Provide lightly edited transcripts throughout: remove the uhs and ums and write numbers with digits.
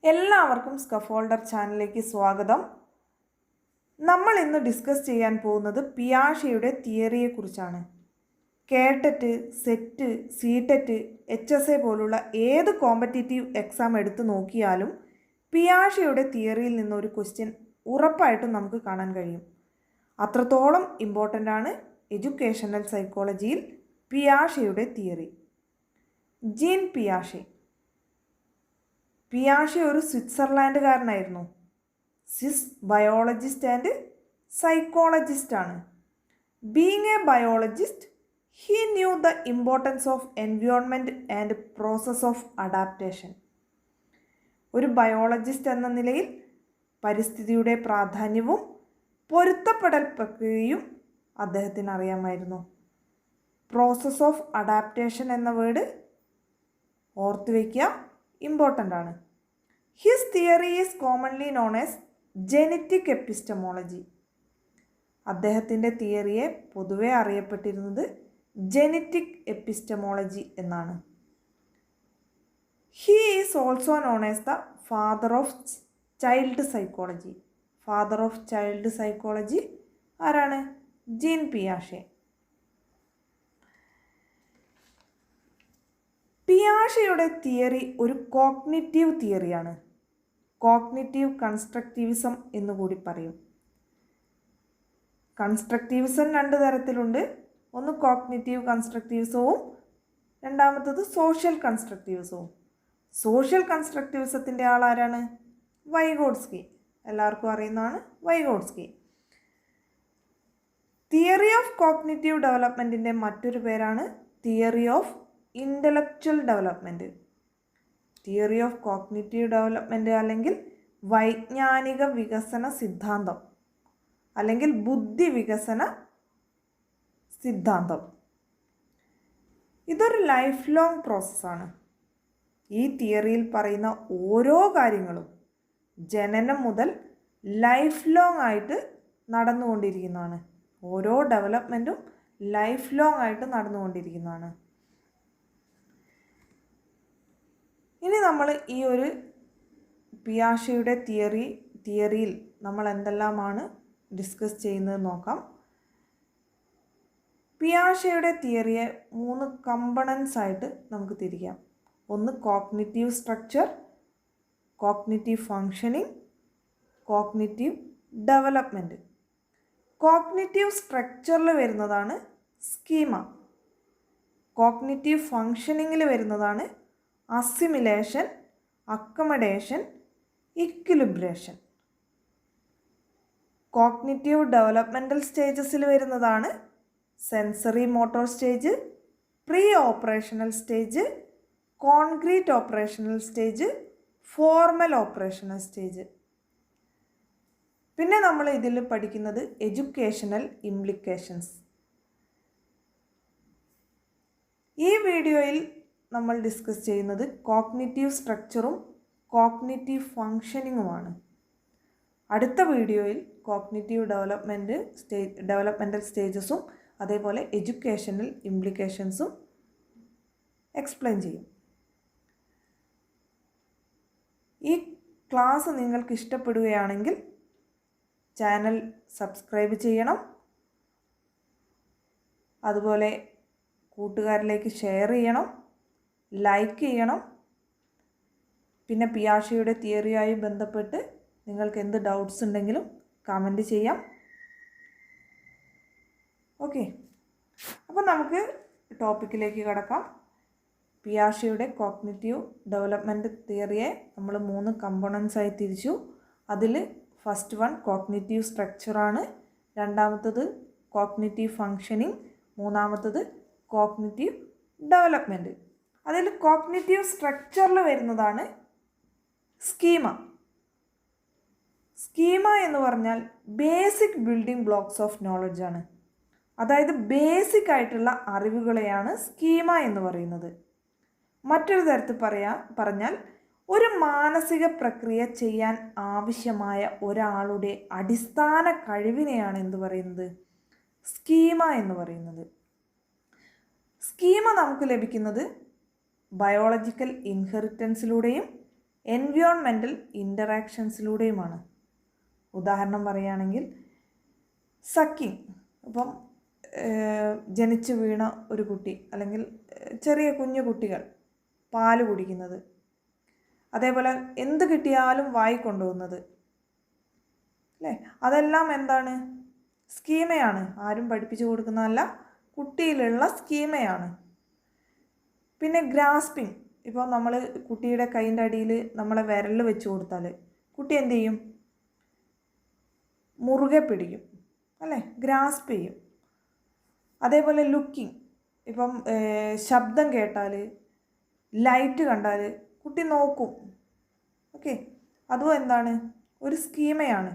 എല്ലാവർക്കും സ്കഫോൾഡർ ചാനലിലേക്ക് സ്വാഗതം. നമ്മൾ ഇന്ന് ഡിസ്കസ് ചെയ്യാൻ പോകുന്നത് പിയാഷെയുടെ തിയറിയെക്കുറിച്ചാണ്. കേട്ടറ്റ്, സെറ്റ്, സീടെറ്റ്, HSA പോലുള്ള ഏത് കോമ്പറ്റേറ്റീവ് എക്സാം എടുത്തു നോക്കിയാലും പിയാഷെയുടെ തിയറിയിൽ നിന്നൊരു ക്വസ്റ്റ്യൻ ഉറപ്പായിട്ടും നമുക്ക് കാണാൻ കഴിയും. അത്രത്തോളം ഇമ്പോർട്ടൻ്റ് ആണ് എഡ്യൂക്കേഷണൽ സൈക്കോളജിയിൽ പിയാഷെയുടെ തിയറി. ജീൻ പിയാഷെ ഒരു സ്വിറ്റ്സർലാൻഡുകാരനായിരുന്നു. സ്വിസ് ബയോളജിസ്റ്റ് ആൻഡ് സൈക്കോളജിസ്റ്റാണ്. Being a biologist, he knew the importance of environment and process of adaptation. ഒരു ബയോളജിസ്റ്റ് എന്ന നിലയിൽ പരിസ്ഥിതിയുടെ പ്രാധാന്യവും പൊരുത്തപ്പെടൽ പ്രക്രിയയും അദ്ദേഹത്തിന് അറിയാമായിരുന്നു. പ്രോസസ് ഓഫ് അഡാപ്റ്റേഷൻ എന്ന വേർഡ് ഓർത്തു വയ്ക്കുക, ഇമ്പോർട്ടൻ്റ് ആണ്. His theory is commonly known as genetic epistemology. അദ്ദേഹത്തിൻ്റെ തിയറിയെ പൊതുവെ അറിയപ്പെട്ടിരുന്നത് ജെനറ്റിക് എപ്പിസ്റ്റമോളജി എന്നാണ്. He is also known as the father of child psychology. Father of child psychology ആരാണ്? ജീൻ പിയാഷെ. പിയാഷെയുടെ തിയറി ഒരു കോഗ്നിറ്റീവ് തിയറിയാണ്. കോഗ്നിറ്റീവ് കൺസ്ട്രക്റ്റിവിസം എന്നുകൂടി പറയും. കൺസ്ട്രക്റ്റിവിസം രണ്ട് തരത്തിലുണ്ട്. ഒന്ന് കോഗ്നിറ്റീവ് കൺസ്ട്രക്റ്റിവിസവും രണ്ടാമത്തത് സോഷ്യൽ കൺസ്ട്രക്റ്റിവിസവും. സോഷ്യൽ കൺസ്ട്രക്റ്റിവിസത്തിൻ്റെ ആളാരാണ്? വൈഗോട്സ്കി. എല്ലാവർക്കും അറിയുന്നതാണ് വൈഗോട്സ്കി. തിയറി ഓഫ് കോഗ്നിറ്റീവ് ഡെവലപ്മെൻറ്റിൻ്റെ മറ്റൊരു പേരാണ് theory of intellectual development. Theory of cognitive development അല്ലെങ്കിൽ വൈജ്ഞാനിക വികസന സിദ്ധാന്തം അല്ലെങ്കിൽ ബുദ്ധി വികസന സിദ്ധാന്തം. ഇതൊരു ലൈഫ് ലോങ് പ്രോസസ്സാണ്. ഈ തിയറിയിൽ പറയുന്ന ഓരോ കാര്യങ്ങളും ജനനം മുതൽ ലൈഫ് ലോങ് ആയിട്ട് നടന്നുകൊണ്ടിരിക്കുന്നതാണ്. ഓരോ ഡെവലപ്മെൻറ്റും ലൈഫ് ലോങ് ആയിട്ട് നടന്നുകൊണ്ടിരിക്കുന്നതാണ്. ഇനി നമ്മൾ ഈ ഒരു പിയാഷെയുടെ തിയറിയിൽ നമ്മൾ എന്തെല്ലാമാണ് ഡിസ്കസ് ചെയ്യുന്നത് നോക്കാം. പിയാഷെയുടെ തിയറിയെ 3 കമ്പണൻസ് ആയിട്ട് നമുക്ക് തിരിക്കാം. ഒന്ന് cognitive structure, cognitive functioning, cognitive development. Cognitive സ്ട്രക്ചറിൽ വരുന്നതാണ് സ്കീമ. കോഗ്നിറ്റീവ് ഫങ്ഷനിങ്ങിൽ വരുന്നതാണ് assimilation, accommodation, equilibration. Cognitive developmental സ്റ്റേജസിൽ വരുന്നതാണ് sensory motor stage, pre operational stage, concrete operational stage, formal operational stage. പിന്നെ നമ്മൾ ഇതിൽ പഠിക്കുന്നത് എഡ്യൂക്കേഷണൽ ഇംപ്ലിക്കേഷൻസ്. ഈ വീഡിയോയിൽ നമ്മൾ ഡിസ്കസ് ചെയ്യുന്നത് കോഗ്നിറ്റീവ് സ്ട്രക്ചറും കോഗ്നിറ്റീവ് ഫങ്ഷനിങ്ങുമാണ്. അടുത്ത വീഡിയോയിൽ കോഗ്നിറ്റീവ് ഡെവലപ്മെൻറ്റൽ സ്റ്റേജസും അതേപോലെ എഡ്യൂക്കേഷണൽ ഇംപ്ലിക്കേഷൻസും എക്സ്പ്ലെയിൻ ചെയ്യും. ഈ ക്ലാസ് നിങ്ങൾക്ക് ഇഷ്ടപ്പെടുകയാണെങ്കിൽ ചാനൽ സബ്സ്ക്രൈബ് ചെയ്യണം. അതുപോലെ കൂട്ടുകാരിലേക്ക് ഷെയർ ചെയ്യണം, ലൈക്ക് ചെയ്യണം. പിന്നെ പിയാഷെയുടെ തിയറിയായി ബന്ധപ്പെട്ട് നിങ്ങൾക്ക് എന്ത് ഡൗട്ട്സ് ഉണ്ടെങ്കിലും കമൻറ്റ് ചെയ്യാം. ഓക്കെ, അപ്പോൾ നമുക്ക് ടോപ്പിക്കിലേക്ക് കടക്കാം. പിയാഷെയുടെ കോഗ്നിറ്റീവ് ഡെവലപ്മെൻറ്റ് തിയറിയെ നമ്മൾ 3 കമ്പോണൻസ് ആയി തിരിച്ചു. അതിൽ ഫസ്റ്റ് വൺ കോഗ്നിറ്റീവ് സ്ട്രക്ചറാണ്, രണ്ടാമത്തത് കോഗ്നിറ്റീവ് ഫങ്ഷനിങ്, മൂന്നാമത്തത് കോഗ്നിറ്റീവ് ഡെവലപ്മെൻറ്റ്. അതിൽ കോഗ്നിറ്റീവ് സ്ട്രക്ചറിൽ വരുന്നതാണ് സ്കീമ. സ്കീമ എന്ന് പറഞ്ഞാൽ basic building blocks of knowledge ആണ്. അതായത് ബേസിക് ആയിട്ടുള്ള അറിവുകളെയാണ് സ്കീമ എന്ന് പറയുന്നത്. മറ്റൊരു തരത്തിൽ പറഞ്ഞാൽ ഒരു മാനസിക പ്രക്രിയ ചെയ്യാൻ ആവശ്യമായ ഒരാളുടെ അടിസ്ഥാന കഴിവിനെയാണ് എന്ത് പറയുന്നത്? സ്കീമ എന്ന് പറയുന്നത്. സ്കീമ നമുക്ക് ലഭിക്കുന്നത് ബയോളജിക്കൽ ഇൻഹെറിറ്റൻസിലൂടെയും എൻവയോൺമെൻറ്റൽ ഇൻ്ററാക്ഷൻസിലൂടെയുമാണ്. ഉദാഹരണം പറയുകയാണെങ്കിൽ സക്കിങ്, ഇപ്പം ജനിച്ചു വീണ ഒരു കുട്ടി അല്ലെങ്കിൽ ചെറിയ കുഞ്ഞു കുട്ടികൾ പാല് കുടിക്കുന്നത്, അതേപോലെ എന്ത് കിട്ടിയാലും വായി കൊണ്ടുപോകുന്നത്, അല്ലേ? അതെല്ലാം എന്താണ്? സ്കീമയാണ്. ആരും പഠിപ്പിച്ചു കൊടുക്കുന്നതല്ല, കുട്ടിയിലുള്ള സ്കീമയാണ്. പിന്നെ ഗ്രാസ്പിംഗ്, ഇപ്പോൾ നമ്മൾ കുട്ടിയുടെ കൈൻ്റെ അടിയിൽ നമ്മളെ വിരൽ വെച്ച് കൊടുത്താൽ കുട്ടി എന്ത് ചെയ്യും? മുറുകെ പിടിക്കും, അല്ലേ? ഗ്രാസ്പ് ചെയ്യും. അതേപോലെ ലുക്കിംഗ്, ഇപ്പം ശബ്ദം കേട്ടാൽ, ലൈറ്റ് കണ്ടാൽ കുട്ടി നോക്കും. ഓക്കെ, അതും എന്താണ്? ഒരു സ്കീമയാണ്.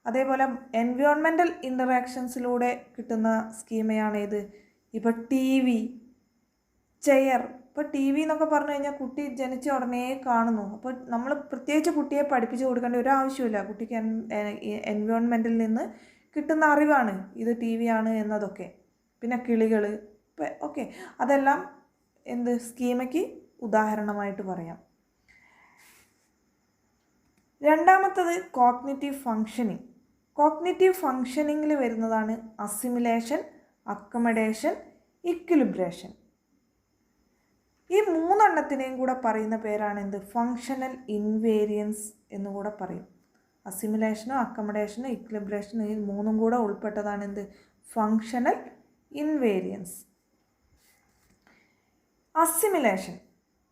അതേപോലെ എൻവയോൺമെൻറ്റൽ ഇൻ്ററാക്ഷൻസിലൂടെ കിട്ടുന്ന സ്കീമയാണ് ഏത്? ഇപ്പോൾ ടി വി, ചെയർ. ഇപ്പോൾ ടി വി എന്നൊക്കെ പറഞ്ഞു കഴിഞ്ഞാൽ കുട്ടി ജനിച്ച ഉടനെ കാണുന്നു. അപ്പോൾ നമ്മൾ പ്രത്യേകിച്ച് കുട്ടിയെ പഠിപ്പിച്ചു കൊടുക്കേണ്ട ഒരു ആവശ്യമില്ല. കുട്ടിക്ക് എൻവയോൺമെൻറ്റിൽ നിന്ന് കിട്ടുന്ന അറിവാണ് ഇത് ടി വി ആണ് എന്നതൊക്കെ. പിന്നെ കിളികൾ, ഓക്കെ, അതെല്ലാം എന്ത് സ്കീമയ്ക്ക് ഉദാഹരണമായിട്ട് പറയാം. രണ്ടാമത്തത് കോഗ്നിറ്റീവ് ഫങ്ഷനിങ്. കോഗ്നിറ്റീവ് ഫങ്ഷനിങ്ങിൽ വരുന്നതാണ് അസിമിലേഷൻ, അക്കമഡേഷൻ, ഇക്വിലിബ്രേഷൻ. ഈ മൂന്നെണ്ണത്തിനെയും കൂടെ പറയുന്ന പേരാണ് എന്ത്? ഫങ്ഷണൽ ഇൻവേരിയൻസ് എന്നുകൂടെ പറയും. അസിമിലേഷനും അക്കമഡേഷനും ഇക്വിലിബ്രേഷനും ഈ മൂന്നും കൂടെ ഉൾപ്പെട്ടതാണ് എന്ത്? Functional invariance.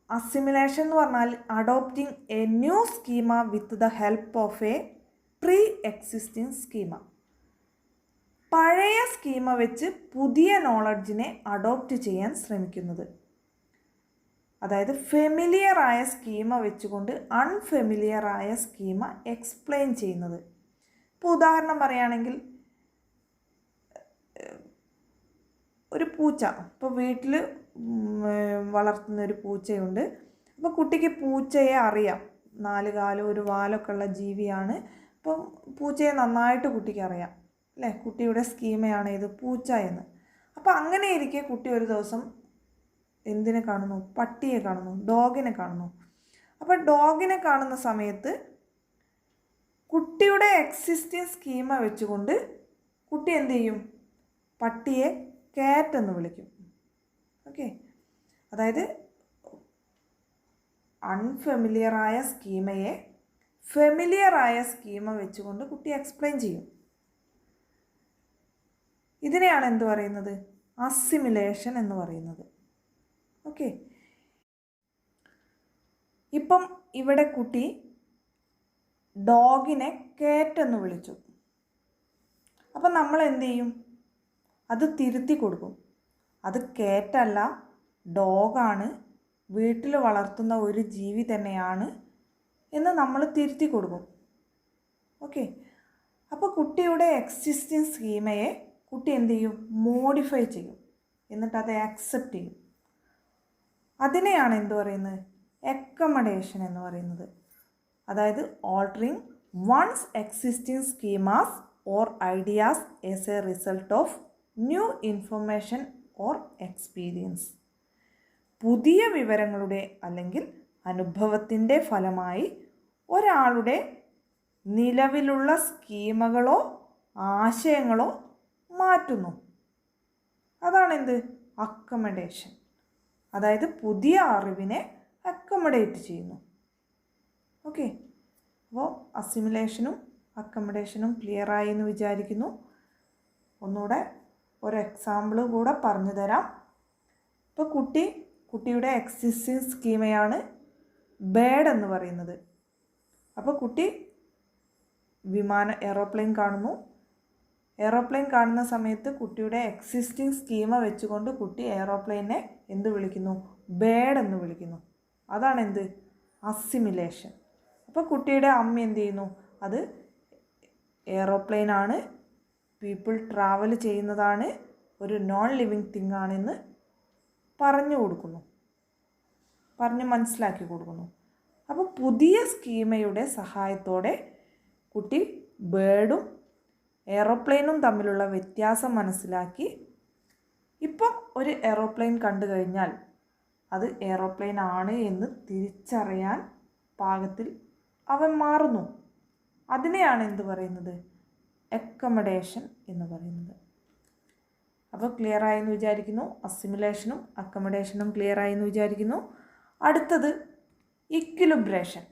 അസിമിലേഷൻ എന്ന് പറഞ്ഞാൽ adopting A new schema with the help of A pre existing schema. പഴയ സ്കീമ വെച്ച് പുതിയ നോളജിനെ അഡോപ്റ്റ് ചെയ്യാൻ ശ്രമിക്കുന്നത്. അതായത് ഫെമിലിയർ ആയ സ്കീമ വെച്ചുകൊണ്ട് അൺഫെമിലിയർ ആയ സ്കീമ എക്സ്പ്ലെയിൻ ചെയ്യുന്നത്. ഇപ്പോൾ ഉദാഹരണം പറയുകയാണെങ്കിൽ ഒരു പൂച്ച, ഇപ്പോൾ വീട്ടിൽ വളർത്തുന്ന ഒരു പൂച്ചയുണ്ട്. അപ്പോൾ കുട്ടിക്ക് പൂച്ചയെ അറിയാം, 4 കാലും 1 വാലൊക്കെ ഉള്ള ജീവിയാണ്. അപ്പം പൂച്ചയെ നന്നായിട്ട് കുട്ടിക്ക് അറിയാം, അല്ലേ? കുട്ടിയുടെ സ്കീമയാണ് ഇത് പൂച്ച എന്ന്. അപ്പോൾ അങ്ങനെ ഇരിക്കെ കുട്ടി ഒരു ദിവസം എന്തിനെ കാണുന്നു? പട്ടിയെ കാണുന്നു, ഡോഗിനെ കാണുന്നു. അപ്പോൾ ഡോഗിനെ കാണുന്ന സമയത്ത് കുട്ടിയുടെ എക്സിസ്റ്റിംഗ് സ്കീമ വെച്ചുകൊണ്ട് കുട്ടി എന്ത് ചെയ്യും? പട്ടിയെ കാറ്റ് എന്ന് വിളിക്കും. ഓക്കെ, അതായത് അൺഫെമിലിയറായ സ്കീമയെ ഫെമിലിയറായ സ്കീമ വെച്ചുകൊണ്ട് കുട്ടി എക്സ്പ്ലെയിൻ ചെയ്യും. ഇതിനെയാണ് എന്ത് പറയുന്നത്? അസിമിലേഷൻ എന്ന് പറയുന്നത്. ഓക്കെ, ഇപ്പം ഇവിടെ കുട്ടി ഡോഗിനെ കാറ്റ് എന്ന് വിളിച്ചു. അപ്പം നമ്മൾ എന്ത് ചെയ്യും? അത് തിരുത്തി കൊടുക്കും. അത് കാറ്റല്ല, ഡോഗാണ്, വീട്ടിൽ വളർത്തുന്ന ഒരു ജീവി തന്നെയാണ് എന്ന് നമ്മൾ തിരുത്തി കൊടുക്കും. ഓക്കെ, അപ്പോൾ കുട്ടിയുടെ എക്സിസ്റ്റിംഗ് സ്കീമയെ കുട്ടി എന്ത് ചെയ്യും? മോഡിഫൈ ചെയ്യും, എന്നിട്ട് അത് ആക്സെപ്റ്റ് ചെയ്യും. അതിനെയാണ് എന്ത് പറയുന്നത്? അക്കമഡേഷൻ എന്ന് പറയുന്നത്. അതായത് altering one's existing schemas or ideas as a result of new information or experience. പുതിയ വിവരങ്ങളുടെ അല്ലെങ്കിൽ അനുഭവത്തിൻ്റെ ഫലമായി ഒരാളുടെ നിലവിലുള്ള സ്കീമകളോ ആശയങ്ങളോ മാറ്റുന്നു. അതാണെന്ത്? അക്കമഡേഷൻ. അതായത് പുതിയ അറിവിനെ അക്കമഡേറ്റ് ചെയ്യുന്നു. ഓക്കെ, അപ്പോൾ അസിമിലേഷനും അക്കമഡേഷനും ക്ലിയറായി എന്ന് വിചാരിക്കുന്നു. ഒന്നുകൂടെ ഒരു എക്സാമ്പിൾ കൂടെ പറഞ്ഞു തരാം. ഇപ്പോൾ കുട്ടിയുടെ എക്സിസ്റ്റിംഗ് സ്കീമയാണ് ബേഡ് എന്ന് പറയുന്നത്. അപ്പോൾ കുട്ടി എയ്റോപ്ലെയിൻ കാണുന്നു. എയ്റോപ്ലെയിൻ കാണുന്ന സമയത്ത് കുട്ടിയുടെ എക്സിസ്റ്റിംഗ് സ്കീമ വെച്ചുകൊണ്ട് കുട്ടി എയ്റോപ്ലെയിനെ എന്ത് വിളിക്കുന്നു? ബേഡ് എന്ന് വിളിക്കുന്നു. അതാണ് എന്ത്? അസിമിലേഷൻ. അപ്പോൾ കുട്ടിയുടെ അമ്മ എന്ത് ചെയ്യുന്നു? അത് എയ്റോപ്ലെയിനാണ്, പീപ്പിൾ ട്രാവൽ ചെയ്യുന്നതാണ്, ഒരു നോൺ ലിവിങ് തിങ് ആണെന്ന് പറഞ്ഞു കൊടുക്കുന്നു, പറഞ്ഞ് മനസ്സിലാക്കി കൊടുക്കുന്നു. അപ്പോൾ പുതിയ സ്കീമയുടെ സഹായത്തോടെ കുട്ടി ബേർഡും എയ്റോപ്ലെയിനും തമ്മിലുള്ള വ്യത്യാസം മനസ്സിലാക്കി ഇപ്പം ഒരു എയ്റോപ്ലെയിൻ കണ്ടു കഴിഞ്ഞാൽ അത് എയ്റോപ്ലെയിൻ ആണ് എന്ന് തിരിച്ചറിയാൻ പാകത്തിൽ അവൻ മാറുന്നു. അതിനെയാണ് എന്ത് പറയുന്നത്? അക്കമഡേഷൻ എന്ന് പറയുന്നത്. അപ്പോൾ ക്ലിയർ ആയെന്ന് വിചാരിക്കുന്നു. അസിമിലേഷനും അക്കമഡേഷനും ക്ലിയർ ആയെന്ന് വിചാരിക്കുന്നു. അടുത്തത് ഇക്വിലിബ്രേഷൻ.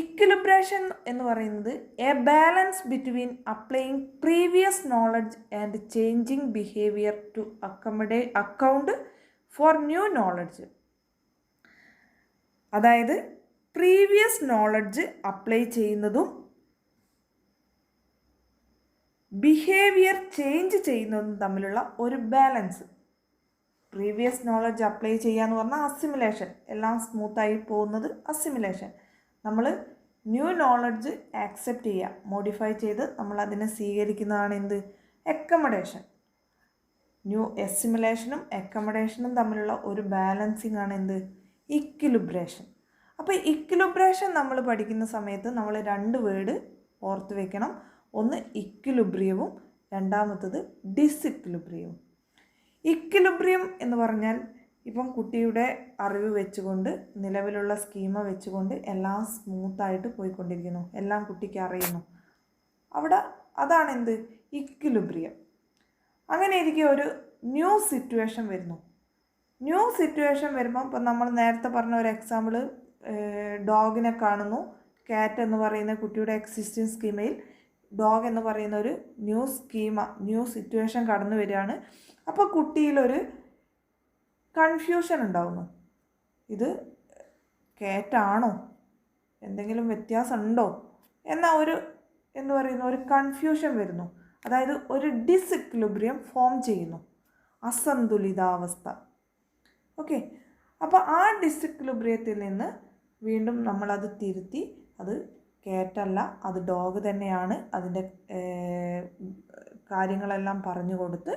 ഇക്വിലിബ്രേഷൻ എന്ന് പറയുന്നത് a balance between applying previous knowledge and changing behaviour to account for new knowledge. അതായത് പ്രീവിയസ് നോളജ് അപ്ലൈ ചെയ്യുന്നതും ബിഹേവിയർ ചേഞ്ച് ചെയ്യുന്നതും തമ്മിലുള്ള ഒരു ബാലൻസ്. പ്രീവിയസ് നോളജ് അപ്ലൈ ചെയ്യുക എന്ന് പറഞ്ഞാൽ അസിമിലേഷൻ, എല്ലാം സ്മൂത്തായി പോകുന്നത് അസിമിലേഷൻ. നമ്മൾ ന്യൂ നോളജ് ആക്സെപ്റ്റ് ചെയ്യുക, മോഡിഫൈ ചെയ്ത് നമ്മൾ അതിനെ സ്വീകരിക്കുന്നതാണ് എന്ത്? അക്കമഡേഷൻ. ന്യൂ അസിമിലേഷനും അക്കമഡേഷനും തമ്മിലുള്ള ഒരു ബാലൻസിങ് ആണ് എന്ത്? ഇക്വിലിബ്രേഷൻ. അപ്പോൾ ഇക്വിലിബ്രേഷൻ നമ്മൾ പഠിക്കുന്ന സമയത്ത് നമ്മൾ 2 വേർഡ് ഓർത്ത് വെക്കണം. ഒന്ന് ഇക്വിലിബ്രിയവും രണ്ടാമത്തത് ഡിസിക്വിലിബ്രിയവും. ഇക്വിലിബ്രിയം എന്ന് പറഞ്ഞാൽ ഇപ്പം കുട്ടിയുടെ അറിവ് വെച്ചുകൊണ്ട്, നിലവിലുള്ള സ്കീമ വെച്ചുകൊണ്ട് എല്ലാം സ്മൂത്തായിട്ട് പോയിക്കൊണ്ടിരിക്കുന്നു, എല്ലാം കുട്ടിക്ക് അറിയുന്നു. അവിടെ അതാണ് എന്ത്? ഇക്വിലിബ്രിയം. അങ്ങനെ ഇരിക്കെ ഒരു ന്യൂ സിറ്റുവേഷൻ വരുന്നു. ന്യൂ സിറ്റുവേഷൻ വരുമ്പോൾ ഇപ്പം നമ്മൾ നേരത്തെ പറഞ്ഞ ഒരു എക്സാമ്പിൾ, ഡോഗിനെ കാണുന്നു. കാറ്റ് എന്ന് പറയുന്ന കുട്ടിയുടെ എക്സിസ്റ്റിംഗ് സ്കീമയിൽ ഡോഗ് എന്ന് പറയുന്ന ഒരു ന്യൂ സിറ്റുവേഷൻ കടന്നു വരികയാണ്. അപ്പോൾ കുട്ടിയിലൊരു കൺഫ്യൂഷൻ ഉണ്ടാവുന്നു. ഇത് കാറ്റാണോ, എന്തെങ്കിലും വ്യത്യാസമുണ്ടോ എന്ന ഒരു കൺഫ്യൂഷൻ വരുന്നു. അതായത് ഒരു ഡിസിക്വിലിബ്രിയം ഫോം ചെയ്യുന്നു, അസന്തുലിതാവസ്ഥ. ഓക്കെ, അപ്പോൾ ആ ഡിസിക്വിലിബ്രിയത്തിൽ നിന്ന് വീണ്ടും നമ്മളത് തിരുത്തി, അത് കാറ്റല്ല, അത് ഡോഗ് തന്നെയാണ്, അതിൻ്റെ കാര്യങ്ങളെല്ലാം പറഞ്ഞു കൊടുത്ത്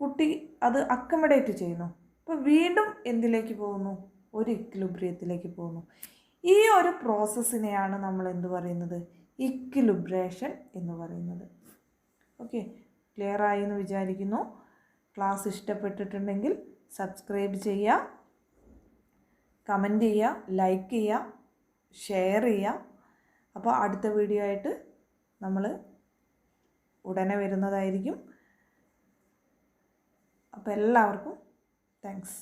കുട്ടി അത് അക്കമഡേറ്റ് ചെയ്യുന്നു. അപ്പോൾ വീണ്ടും എന്തിലേക്ക് പോകുന്നു? ഒരു ഇക്വിലിബ്രിയത്തിലേക്ക് പോകുന്നു. ഈ ഒരു പ്രോസസ്സിനെയാണ് നമ്മൾ എന്ത് പറയുന്നത്? ഇക്വിലിബ്രേഷൻ എന്ന് പറയുന്നത്. ഓക്കെ, ക്ലിയർ ആയി എന്ന് വിചാരിക്കുന്നു. ക്ലാസ് ഇഷ്ടപ്പെട്ടിട്ടുണ്ടെങ്കിൽ സബ്സ്ക്രൈബ് ചെയ്യുക, കമൻറ്റ് ചെയ്യുക, ലൈക്ക് ചെയ്യുക, ഷെയർ ചെയ്യുക. അപ്പോൾ അടുത്ത വീഡിയോ ആയിട്ട് നമ്മൾ ഉടനെ വരുന്നതായിരിക്കും. അപ്പോൾ എല്ലാവർക്കും താങ്ക്സ്.